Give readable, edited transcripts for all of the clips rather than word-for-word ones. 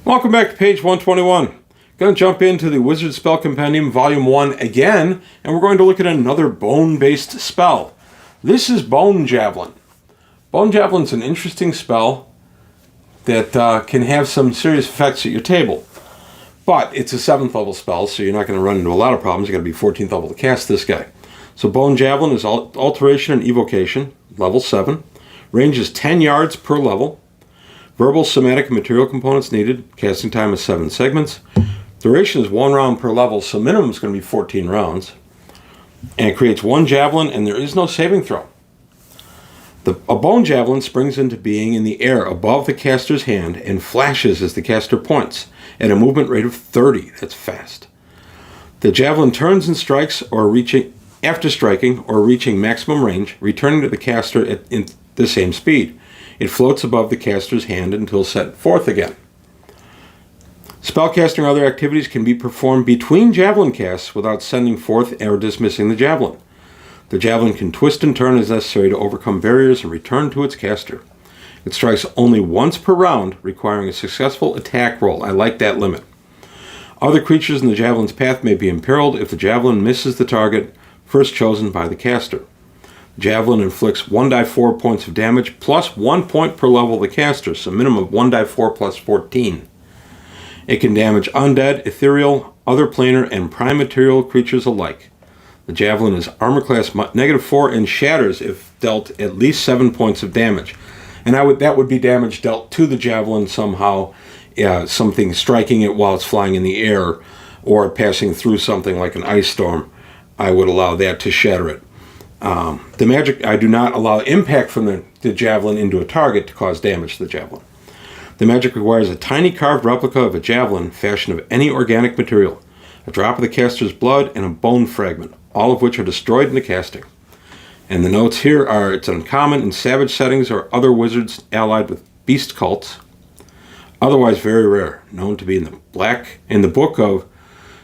Welcome back to page 121. Going to jump into the Wizard Spell Compendium, Volume 1 again, and we're going to look at another bone-based spell. This is Bone Javelin. Bone Javelin's an interesting spell that can have some serious effects at your table. But it's a 7th level spell, so you're not going to run into a lot of problems. You've got to be 14th level to cast this guy. So Bone Javelin is Alteration and Evocation, level 7. Range is 10 yards per level. Verbal, somatic, and material components needed. Casting time is 7 segments. Duration is 1 round per level, so minimum is going to be 14 rounds. And it creates 1 javelin, and there is no saving throw. A bone javelin springs into being in the air above the caster's hand and flashes as the caster points at a movement rate of 30. That's fast. The javelin turns and strikes after striking or reaching maximum range, returning to the caster at the same speed. It floats above the caster's hand until set forth again. Spellcasting or other activities can be performed between javelin casts without sending forth or dismissing the javelin. The javelin can twist and turn as necessary to overcome barriers and return to its caster. It strikes only once per round, requiring a successful attack roll. I like that limit. Other creatures in the javelin's path may be imperiled if the javelin misses the target first chosen by the caster. Javelin inflicts 1d4 points of damage plus 1 point per level of the caster, so minimum of 1d4 plus 14. It can damage undead, ethereal, other planar, and prime material creatures alike. The javelin is armor class -4 and shatters if dealt at least 7 points of damage. And that would be damage dealt to the javelin somehow, something striking it while it's flying in the air or passing through something like an ice storm. I would allow that to shatter it. The magic, I do not allow impact from the javelin into a target to cause damage to the javelin. The magic requires a tiny carved replica of a javelin fashioned of any organic material, a drop of the caster's blood, and a bone fragment, all of which are destroyed in the casting. And the notes here are, it's uncommon in savage settings or other wizards allied with beast cults. Otherwise very rare, known to be in the book of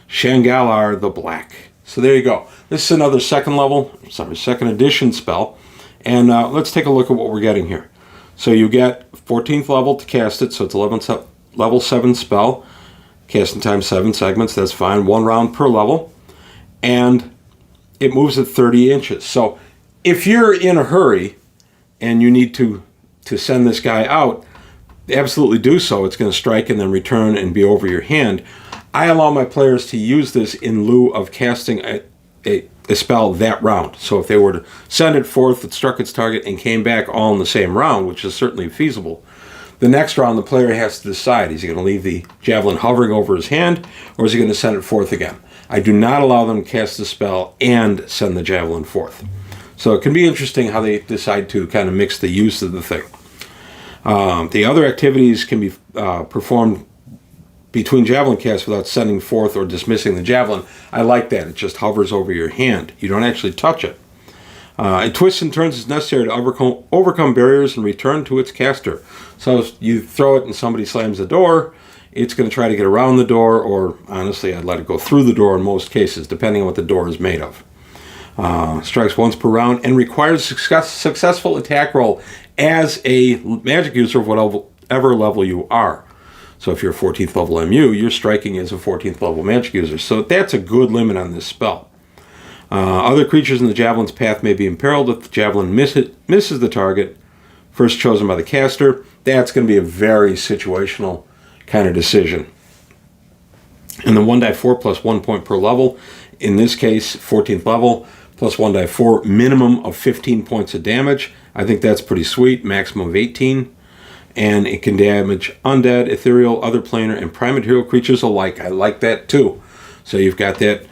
Shangalar the Black. So there you go. This is another second edition spell. And let's take a look at what we're getting here. So you get 14th level to cast it, so it's level 7 spell. Casting time 7 segments, that's fine. 1 round per level. And it moves at 30 inches. So if you're in a hurry and you need to send this guy out, absolutely do so. It's going to strike and then return and be over your hand. I allow my players to use this in lieu of casting a spell that round. So if they were to send it forth, it struck its target and came back all in the same round, which is certainly feasible, the next round the player has to decide, is he going to leave the javelin hovering over his hand, or is he going to send it forth again? I do not allow them to cast the spell and send the javelin forth. So it can be interesting how they decide to kind of mix the use of the thing. The other activities can be performed between javelin casts without sending forth or dismissing the javelin. I like that. It just hovers over your hand. You don't actually touch it. It twists and turns as necessary to overcome barriers and return to its caster. So you throw it and somebody slams the door, it's going to try to get around the door, or honestly, I'd let it go through the door in most cases, depending on what the door is made of. Strikes once per round and requires successful attack roll as a magic user of whatever level you are. So if you're a 14th level MU, you're striking as a 14th level magic user. So that's a good limit on this spell. Other creatures in the javelin's path may be imperiled if the javelin misses the target first chosen by the caster. That's going to be a very situational kind of decision. And the 1d4 plus 1 point per level, in this case 14th level, plus 1d4, minimum of 15 points of damage. I think that's pretty sweet, maximum of 18. And it can damage undead, ethereal, other planar, and prime material creatures alike. I like that too. So you've got that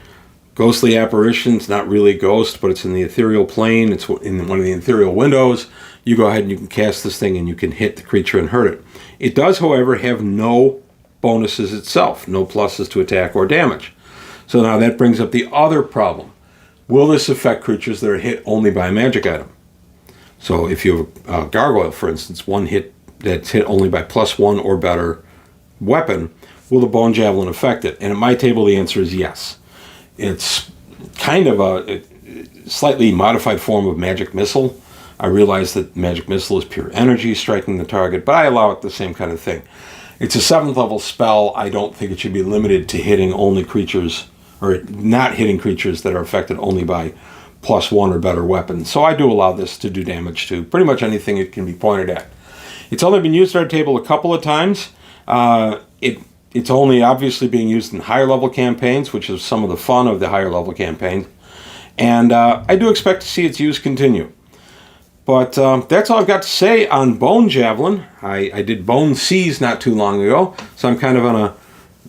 ghostly apparition. It's not really a ghost, but it's in the ethereal plane. It's in one of the ethereal windows. You go ahead and you can cast this thing and you can hit the creature and hurt it. It does, however, have no bonuses itself, no pluses to attack or damage. So now that brings up the other problem. Will this affect creatures that are hit only by a magic item? So if you have a gargoyle, for instance, one hit that's hit only by +1 or better weapon, will the bone javelin affect it? And at my table, the answer is yes. It's kind of a slightly modified form of magic missile. I realize that magic missile is pure energy striking the target, but I allow it the same kind of thing. It's a 7th level spell. I don't think it should be limited to hitting only creatures, or not hitting creatures that are affected only by +1 or better weapons. So I do allow this to do damage to pretty much anything it can be pointed at. It's only been used at our table a couple of times. It's only obviously being used in higher level campaigns, which is some of the fun of the higher level campaigns. And I do expect to see its use continue. But that's all I've got to say on Bone Javelin. I did Bone Seize not too long ago, so I'm kind of on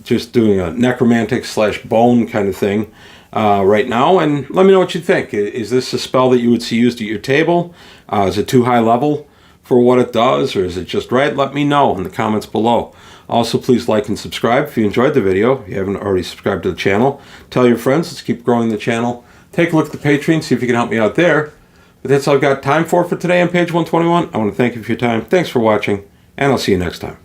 just doing a necromantic / bone kind of thing right now. And let me know what you think. Is this a spell that you would see used at your table? Is it too high level for what it does, or is it just right? Let me know in the comments below. Also, please like and subscribe if you enjoyed the video. If you haven't already subscribed to the channel, tell your friends. Let's keep growing the channel. Take a look at the Patreon, see if you can help me out there. But that's all I've got time for today on page 121. I want to thank you for your time. Thanks for watching, and I'll see you next time.